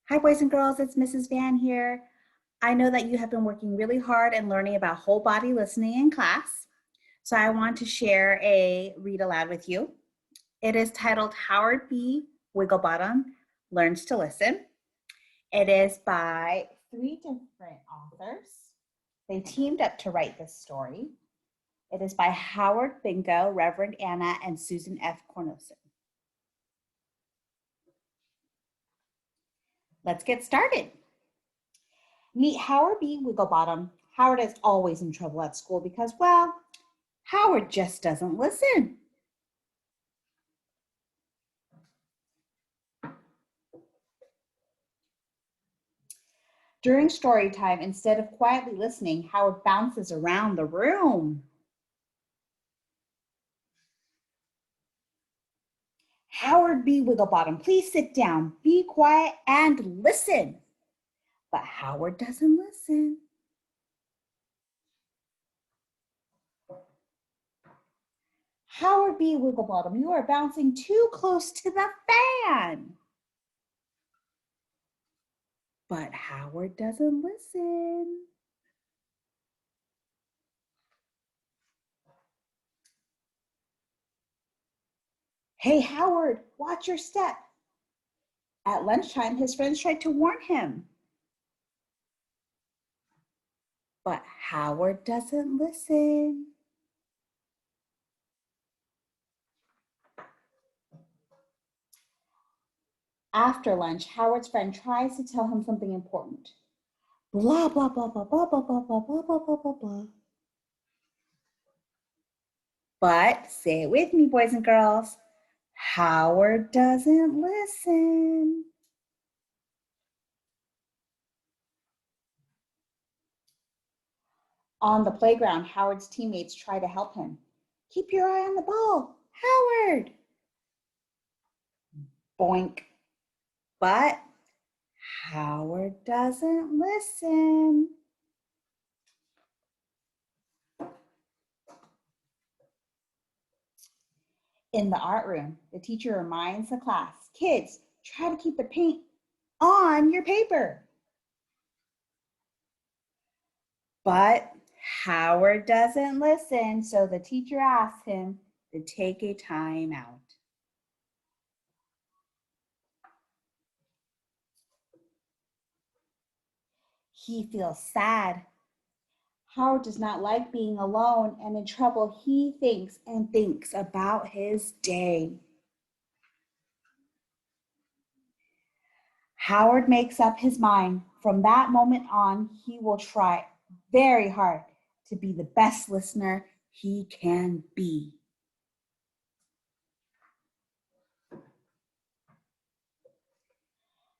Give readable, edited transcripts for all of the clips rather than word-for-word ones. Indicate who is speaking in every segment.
Speaker 1: Hi, boys and girls, it's Mrs. Van here. I know that you have been working really hard and learning about whole body listening in class. So I want to share a read aloud with you. It is titled Howard B. Wigglebottom Learns to Listen. It is by 3 different authors. They teamed up to write this story. It is by Howard Bingo, Reverend Anna, and Susan F. Cornelison. Let's get started. Meet Howard B. Wigglebottom. Howard is always in trouble at school because, well, Howard just doesn't listen. During story time, instead of quietly listening, Howard bounces around the room. Howard B. Wigglebottom, please sit down, be quiet, and listen. But Howard doesn't listen. Howard B. Wigglebottom, you are bouncing too close to the fan. But Howard doesn't listen. Hey, Howard, watch your step. At lunchtime, his friends tried to warn him. But Howard doesn't listen. After lunch, Howard's friend tries to tell him something important. Blah, blah, blah, blah, blah, blah, blah, blah, blah, blah, blah, blah, blah. But say it with me, boys and girls. Howard doesn't listen. On the playground, Howard's teammates try to help him. Keep your eye on the ball, Howard. Boink. But Howard doesn't listen. In the art room, the teacher reminds the class, kids, try to keep the paint on your paper. But Howard doesn't listen, so the teacher asks him to take a time out. He feels sad. Howard does not like being alone and in trouble. He thinks and thinks about his day. Howard makes up his mind. From that moment on, he will try very hard to be the best listener he can be.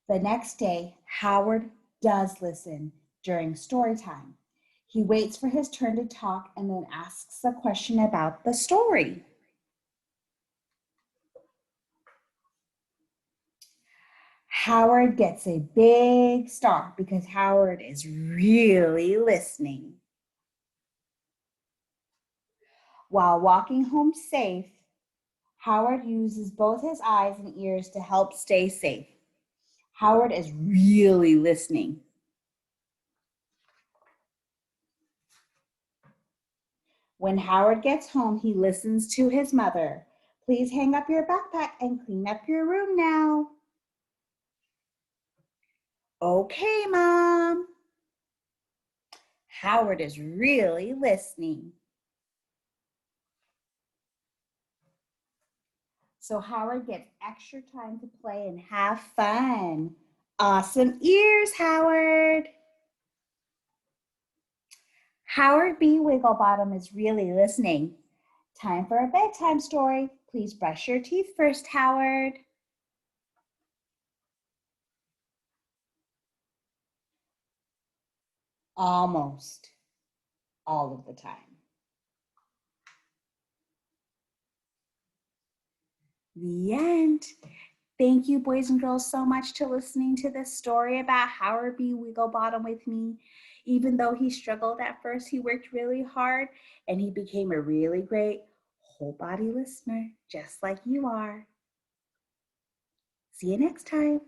Speaker 1: The next day, Howard does listen during story time. He waits for his turn to talk and then asks a question about the story. Howard gets a big star because Howard is really listening. While walking home safe, Howard uses both his eyes and ears to help stay safe. Howard is really listening. When Howard gets home, he listens to his mother. Please hang up your backpack and clean up your room now. Okay, Mom. Howard is really listening. So Howard gets extra time to play and have fun. Awesome ears, Howard. Howard B. Wigglebottom is really listening. Time for a bedtime story. Please brush your teeth first, Howard. Almost all of the time. The end. Thank you, boys and girls, so much to listening to this story about Howard B. Wigglebottom with me. Even though he struggled at first, he worked really hard and he became a really great whole body listener, just like you are. See you next time.